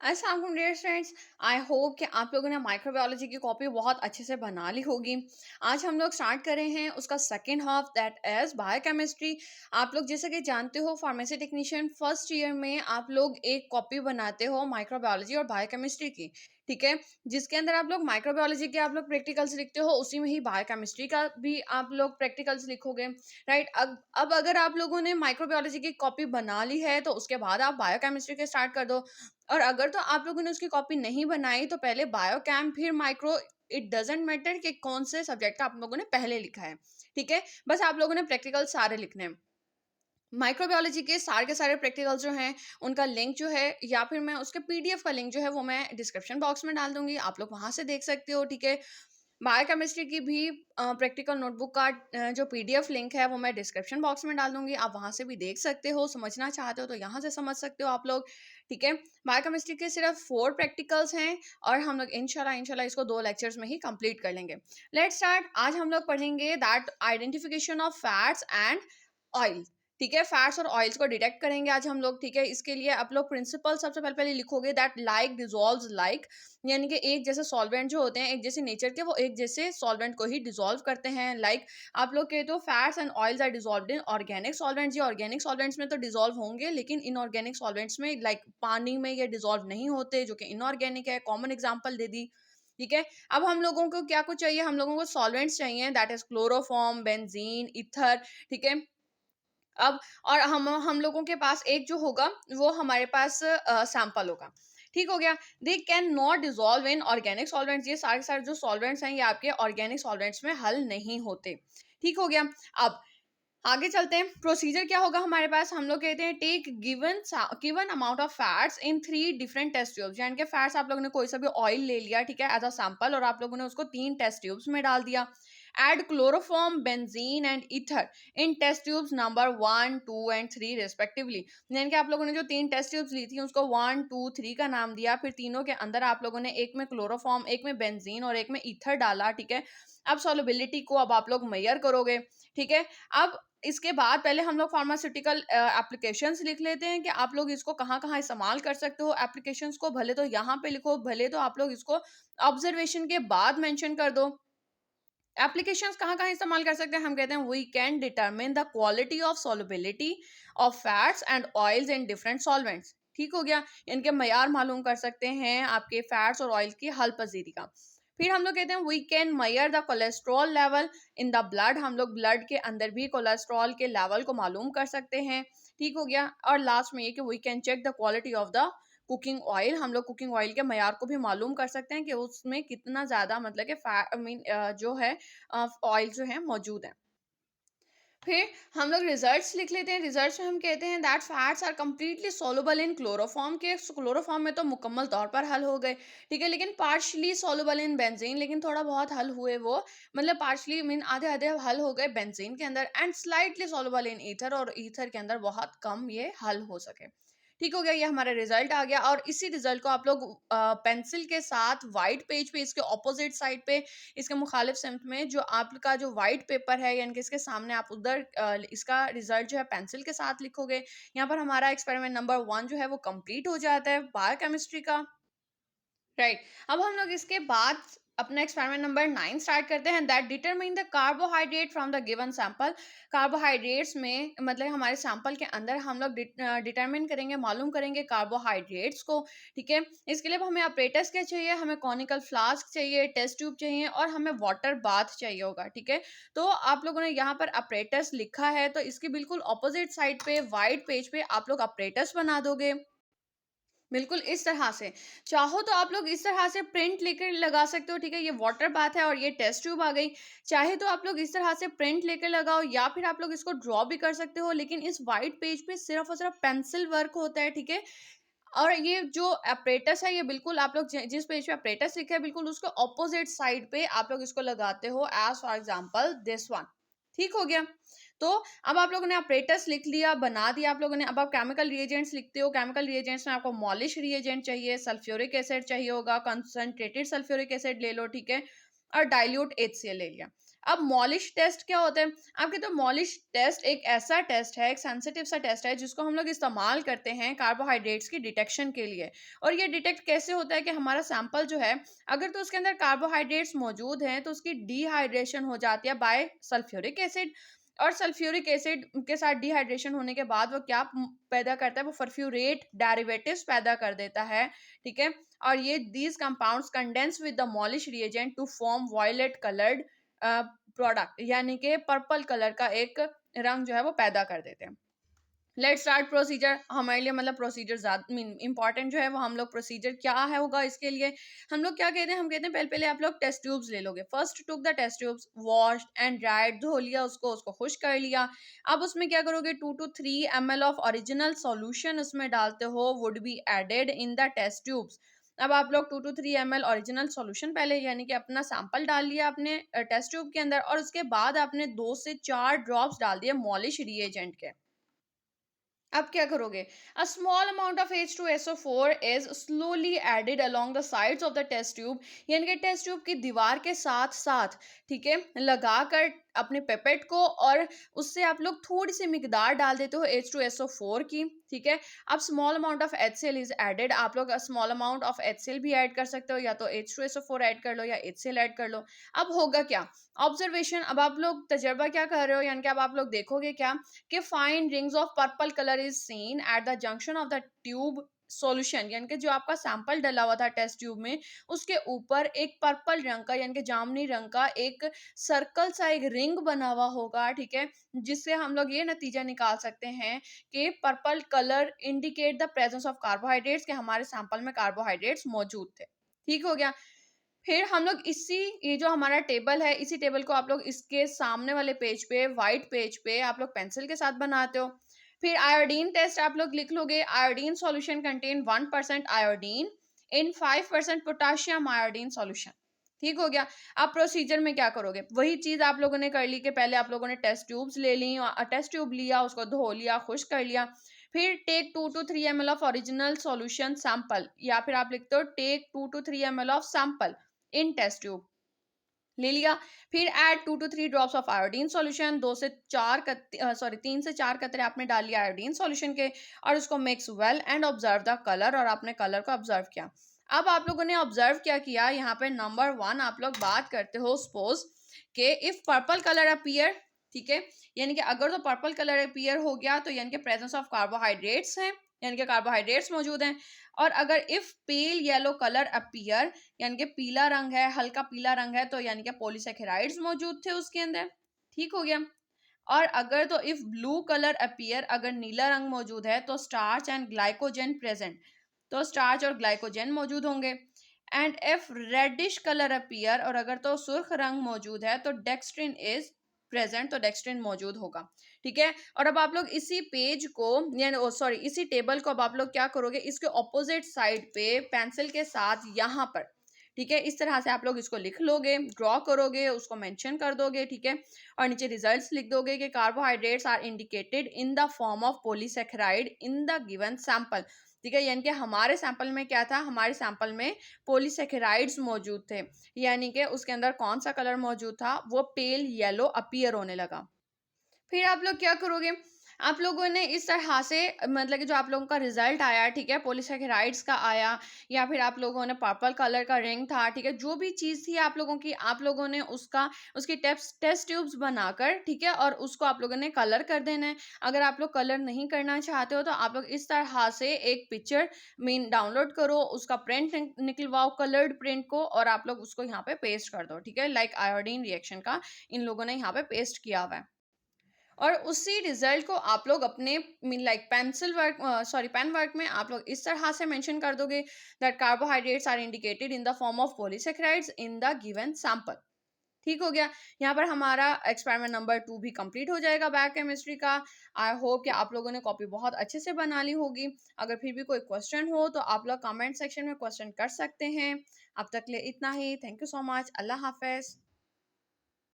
अस्सलाम वालेकुम dear friends. I hope कि आप लोगों ने माइक्रोबायोलॉजी की कॉपी बहुत अच्छे से बना ली होगी। आज हम लोग स्टार्ट कर रहे हैं उसका second half that is biochemistry. आप लोग जैसे कि जानते हो फार्मेसी टेक्नीशियन फर्स्ट ईयर में आप लोग एक कॉपी बनाते हो माइक्रोबायोलॉजी और बायोकेमिस्ट्री की, ठीक है। जिसके अंदर आप लोग माइक्रोबायोलॉजी के आप लोग प्रैक्टिकल्स लिखते हो, उसी में ही बायोकेमिस्ट्री का भी आप लोग प्रैक्टिकल्स लिखोगे, राइट। अब अगर आप लोगों ने माइक्रोबायोलॉजी की कॉपी बना ली है तो उसके बाद आप बायोकेमिस्ट्री के स्टार्ट कर दो। और अगर तो आप लोगों ने उसकी कॉपी नहीं बनाई तो पहले बायोकेम फिर माइक्रो, इट डजेंट मैटर कि कौन से सब्जेक्ट का आप लोगों ने पहले लिखा है, ठीक है। बस आप लोगों ने प्रैक्टिकल सारे लिखने हैं। माइक्रोबायोलॉजी के सारे प्रैक्टिकल्स जो हैं उनका लिंक जो है या फिर मैं उसके पीडीएफ का लिंक जो है वो मैं डिस्क्रिप्शन बॉक्स में डाल दूंगी, आप लोग वहां से देख सकते हो, ठीक है। बायोकेमिस्ट्री की भी प्रैक्टिकल नोटबुक का जो पीडीएफ लिंक है वो मैं डिस्क्रिप्शन बॉक्स में डाल दूंगी, आप वहां से भी देख सकते हो। समझना चाहते हो तो यहाँ से समझ सकते हो आप लोग, ठीक है। बायोकेमिस्ट्री के सिर्फ 4 प्रैक्टिकल्स हैं और हम लोग इंशाल्लाह इसको 2 लेक्चर्स में ही कंप्लीट कर लेंगे। Let's start. आज हम लोग पढ़ेंगे that identification of fats and oil, ठीक है। फैट्स और ऑयल्स को डिटेक्ट करेंगे आज हम लोग, ठीक है। इसके लिए आप लोग प्रिंसिपल सबसे पहले लिखोगे दैट लाइक डिजोल्व्स लाइक, यानी कि एक जैसे सॉल्वेंट जो होते हैं एक जैसे नेचर के, वो एक जैसे सॉल्वेंट को ही डिसॉल्व करते हैं। लाइक आप लोग कहते हो fats and oils are dissolved in organic solvents. ये ऑर्गेनिक सॉल्वेंट्स में तो डिसॉल्व होंगे, लेकिन इनऑर्गेनिक सॉल्वेंट्स में लाइक पानी में ये डिसॉल्व नहीं होते, जो कि इनऑर्गेनिक है। कॉमन एग्जांपल दे दी, ठीक है। अब हम लोगों को क्या कुछ चाहिए, हम लोगों को सॉल्वेंट्स चाहिए that is chloroform, benzene, ether, ठीक है। अब और हम लोगों के पास एक जो होगा वो हमारे पास सैंपल होगा, ठीक हो गया। They can not dissolve in organic solvents. ये सारे सारे जो सॉल्वेंट्स हैं ये आपके ऑर्गेनिक सॉल्वेंट्स में हल नहीं होते, ठीक हो गया। अब आगे चलते हैं। प्रोसीजर क्या होगा हमारे पास, हम लोग कहते हैं take given amount of fats in 3 different test tubes. यानी कि फैट्स आप लोगों ने कोई सा भी ऑयल ले लिया, ठीक है, एज अ सैंपल, और आप लोगों ने उसको 3 टेस्ट ट्यूब्स में डाल दिया। Add chloroform, benzene and ether in test tubes number 1, 2 and 3 respectively. यानी कि आप लोगों ने जो 3 टेस्ट ट्यूब्स ली थी उसको 1, 2, 3 का नाम दिया, फिर तीनों के अंदर आप लोगों ने एक में क्लोरोफॉर्म, एक में बेंजीन और एक में ईथर डाला, ठीक है। अब सॉल्युबिलिटी को अब आप लोग मेजर करोगे, ठीक है। अब इसके बाद पहले हम लोग फार्मास्यूटिकल एप्लीकेशंस लिख लेते हैं कि आप लोग इसको कहाँ-कहाँ इस्तेमाल कर सकते हो एप्लीकेशंस को। भले तो यहाँ पे लिखो, भले तो आप लोग इसको ऑब्जर्वेशन के बाद मेंशन कर दो। एप्लीकेशंस कहाँ-कहाँ इस्तेमाल कर सकते हैं, हम कहते हैं we can determine the quality of solubility of fats and oils in different solvents, ठीक हो गया। इनके मयार मालूम कर सकते हैं आपके फैट्स और ऑयल की हल पजीरी का। फिर हम लोग कहते हैं we can measure the cholesterol level in the blood. हम लोग ब्लड के अंदर भी कोलेस्ट्रॉल के लेवल को मालूम कर सकते हैं, ठीक हो गया। और लास्ट में ये कि we can check the quality of the cooking oil. हम लोग कुकिंग ऑयल के मयार को भी मालूम कर सकते हैं कि उसमें कितना ज़्यादा मतलब कि फैट मीन जो है ऑयल जो है मौजूद है। फिर हम लोग रिजल्ट्स लिख लेते हैं। रिजल्ट्स में हम कहते हैं that fats are completely soluble in chloroform. के क्लोरोफॉर्म में तो मुकम्मल तौर पर हल हो गए, ठीक है, लेकिन पार्शली सोलुबल इन बेंजीन, लेकिन थोड़ा बहुत हल हुए वो, मतलब पार्शली मीन आधे आधे हल हो गए बेंजीन के अंदर, and slightly soluble in ether, और ईथर के अंदर बहुत कम ये हल हो सके, ठीक हो गया। ये हमारा रिजल्ट आ गया और इसी रिजल्ट को आप लोग पेंसिल के साथ वाइट पेज पे इसके ऑपोजिट साइड पे, इसके मुखालिफ सिमत में जो आपका जो वाइट पेपर है यानी कि इसके सामने आप उधर इसका रिजल्ट जो है पेंसिल के साथ लिखोगे। यहाँ पर हमारा एक्सपेरिमेंट नंबर 1 जो है वो कंप्लीट हो जाता है बायोकेमिस्ट्री का, राइट। अब हम लोग इसके बाद अपना एक्सपेरिमेंट नंबर 9 स्टार्ट करते हैं that determine the carbohydrate from the given sample. Carbohydrates में मतलब हमारे सैंपल के अंदर हम लोग डिटरमाइन करेंगे, मालूम करेंगे कार्बोहाइड्रेट्स को, ठीक है। इसके लिए अब हमें अपरेटस क्या चाहिए, हमें कॉनिकल फ्लास्क चाहिए, टेस्ट ट्यूब चाहिए और हमें वाटर बाथ चाहिए होगा, ठीक है। तो आप लोगों ने यहाँ पर अपरेटस लिखा है तो इसकी बिल्कुल ऑपोजिट साइड पे वाइट पेज पे आप लोग अपरेटस बना दोगे, बिल्कुल इस तरह से। चाहो तो आप लोग इस तरह से प्रिंट लेकर लगा सकते हो, ठीक है। ये वाटर बाथ है और ये टेस्ट ट्यूब आ गई। चाहे तो आप लोग इस तरह से प्रिंट लेकर लगाओ या फिर आप लोग इसको ड्रॉ भी कर सकते हो, लेकिन इस वाइट पेज पे सिर्फ और सिर्फ पेंसिल वर्क होता है, ठीक है। और ये जो अपरेटस है ये बिल्कुल आप लोग जिस पेज पे अपरेटस लिखा है बिल्कुल उसके ऑपोजिट साइड पे आप लोग इसको लगाते हो, as for example this one, ठीक हो गया। तो अब आप लोगों ने अपरेटस लिख लिया, बना दिया आप लोगों ने। अब आप केमिकल रिएजेंट्स लिखते हो। केमिकल रिएजेंट्स में आपको मॉलिश रिएजेंट चाहिए, सल्फ्यूरिक एसिड चाहिए होगा, कंसंट्रेटेड सल्फ्यूरिक एसिड ले लो, ठीक है, और डाइल्यूट HCl ले लिया। अब मॉलिश टेस्ट क्या होता है? आपके तो मॉलिश टेस्ट एक ऐसा टेस्ट है, एक सेंसिटिव सा टेस्ट है जिसको हम लोग इस्तेमाल करते हैं कार्बोहाइड्रेट्स की डिटेक्शन के लिए। और ये डिटेक्ट कैसे होता है कि हमारा सैंपल जो है, अगर तो उसके अंदर कार्बोहाइड्रेट्स मौजूद हैं तो उसकी डिहाइड्रेशन हो जाती है बाय सल्फ्यूरिक एसिड। और सल्फ्यूरिक एसिड के साथ डिहाइड्रेशन होने के बाद वो क्या पैदा करता है, वो फर्फ्यूरेट डेरिवेटिव्स पैदा कर देता है, ठीक है। और ये these compounds condense with the Molisch reagent to form violet coloured product, यानी कि पर्पल कलर का एक रंग जो है वो पैदा कर देते हैं। Let's start procedure. हमारे लिए मतलब प्रोसीजर ज़्यादा इंपॉर्टेंट जो है वो, हम लोग प्रोसीजर क्या है होगा इसके लिए, हम लोग क्या कहते हैं, हम कहते हैं पहले पहले आप लोग टेस्ट ट्यूब्स ले लोगे। First took the test tubes, washed and dried, धो लिया उसको, उसको खुश कर लिया। अब उसमें क्या करोगे, 2 to 3 ml of original solution उसमें डालते हो, would be added in the test tubes. अब आप लोग 2 to 3 ml ओरिजिनल सॉल्यूशन पहले यानी कि अपना सैंपल डाल लिया अपने टेस्ट ट्यूब के अंदर, और उसके बाद आपने 2 से 4 ड्रॉप्स डाल दिए मॉलिश रिएजेंट के। अब क्या करोगे, a small amount of H2SO4 is slowly added along the sides of the test tube, यानी कि टेस्ट ट्यूब की दीवार के साथ साथ, ठीक है, लगाकर अपने पेपेट को, और उससे आप लोग थोड़ी सी मिकदार डाल देते हो H2SO4 की, ठीक है। अब small amount of HCl is added, आप लोग स्मॉल अमाउंट ऑफ HCl भी ऐड कर सकते हो, या तो H2SO4 ऐड कर लो या HCl ऐड कर लो। अब होगा क्या, ऑब्जर्वेशन, अब आप लोग तजर्बा क्या कर रहे हो, यानी कि अब आप लोग देखोगे क्या कि fine rings of purple colour is seen at the junction of the tube solution, यानी कि जो आपका सैंपल डला हुआ था टेस्ट ट्यूब में, उसके ऊपर एक पर्पल रंग का यानी कि जामुनी रंग का एक सर्कल सा एक रिंग बना हुआ होगा, ठीक है। जिससे हम लोग ये नतीजा निकाल सकते हैं कि purple colour indicate the presence of carbohydrates, के हमारे सैंपल में कार्बोहाइड्रेट्स मौजूद थे। ठीक हो गया। फिर हम लोग इसी, ये जो हमारा टेबल है, इसी टेबल को आप लोग इसके सामने वाले पेज पे, व्हाइट पेज पे आप लोग पेंसिल के साथ बनाते हो। फिर आयोडीन टेस्ट आप लोग लिख लोगे, आयोडीन सॉल्यूशन कंटेन 1% आयोडीन इन 5% पोटाशियम आयोडीन सॉल्यूशन। ठीक हो गया। अब प्रोसीजर में क्या करोगे, वही चीज आप लोगों ने कर ली कि पहले आप लोगों ने टेस्ट ट्यूब्स ले ली, टेस्ट ट्यूब लिया, उसको धो लिया, खुश कर लिया। फिर take 2 to 3 ml of original solution sample, या फिर आप लिखते हो take 2 to 3 ml of sample in test tube, ले लिया। फिर add 2 to 3 drops of iodine solution, 3 से 4 कतरे आपने डाल लिया आयोडीन सॉल्यूशन के, और उसको mix well and observe the colour, और आपने कलर को ऑब्जर्व किया। अब आप लोगों ने ऑब्जर्व क्या किया, यहाँ पे नंबर 1 आप लोग बात करते हो, सपोज के इफ पर्पल कलर अपीयर, ठीक है, यानी कि अगर तो पर्पल कलर अपीयर हो गया तो यानी कि प्रेजेंस ऑफ कार्बोहाइड्रेट्स है, यानी कि कार्बोहाइड्रेट्स मौजूद हैं। और अगर if pale yellow colour appear, यानी कि पीला रंग है, हल्का पीला रंग है, तो यानी कि पॉलीसैकेराइड्स मौजूद थे उसके अंदर। ठीक हो गया। और अगर तो इफ ब्लू कलर अपीयर, अगर नीला रंग मौजूद है, तो स्टार्च एंड ग्लाइकोजन प्रेजेंट, तो स्टार्च और ग्लाइकोजन मौजूद होंगे। And if reddish colour appear, और अगर तो सुर्ख रंग मौजूद है, तो डेक्स्ट्रिन इज प्रेजेंट, तो डेक्स्ट्रिन मौजूद होगा। ठीक है। और अब आप लोग इसी पेज को, यानी सॉरी इसी टेबल को, अब आप लोग क्या करोगे, इसके ऑपोजिट साइड पे पेंसिल के साथ यहाँ पर, ठीक है, इस तरह से आप लोग इसको लिख लोगे, ड्रॉ करोगे, उसको मेंशन कर दोगे, ठीक है। और नीचे रिजल्ट्स लिख दोगे कि carbohydrates are indicated in the form of polysaccharide in the given sample. ठीक है, यानी कि हमारे सैंपल में क्या था, हमारे सैंपल में पॉलीसैकेराइड्स मौजूद थे, यानी कि उसके अंदर कौन सा कलर मौजूद था, वो पेल येलो अपीयर होने लगा। फिर आप लोग क्या करोगे, आप लोगों ने इस तरह से, मतलब कि जो आप लोगों का रिजल्ट आया, ठीक है, पॉलीसैकेराइड्स का आया, या फिर आप लोगों ने पर्पल कलर का रिंग था, ठीक है, जो भी चीज़ थी आप लोगों की, आप लोगों ने उसका, उसकी टेस्ट ट्यूब्स बनाकर, ठीक है, और उसको आप लोगों ने कलर कर देना है। अगर आप लोग कलर नहीं करना चाहते हो तो आप लोग इस तरह से एक पिक्चर डाउनलोड करो, उसका प्रिंट निकलवाओ, कलर्ड प्रिंट को, और आप लोग उसको यहाँ पे पेस्ट कर दो, ठीक है, लाइक आयोडीन रिएक्शन का इन लोगों ने यहाँ पे पेस्ट किया हुआ है। और उसी रिजल्ट को आप लोग अपने like pencil work, sorry pen work में आप लोग इस तरह से मेंशन कर दोगे that carbohydrates are indicated in the form of polysaccharides in the given sample. ठीक हो गया। यहाँ पर हमारा एक्सपेरिमेंट नंबर 2 भी कंप्लीट हो जाएगा बायोकेमिस्ट्री का। आई होप कि आप लोगों ने कॉपी बहुत अच्छे से बना ली होगी। अगर फिर भी कोई क्वेश्चन हो तो आप लोग कमेंट सेक्शन में क्वेश्चन कर सकते हैं। अब तक के लिए इतना ही। Thank you so much. अल्लाह हाफिज।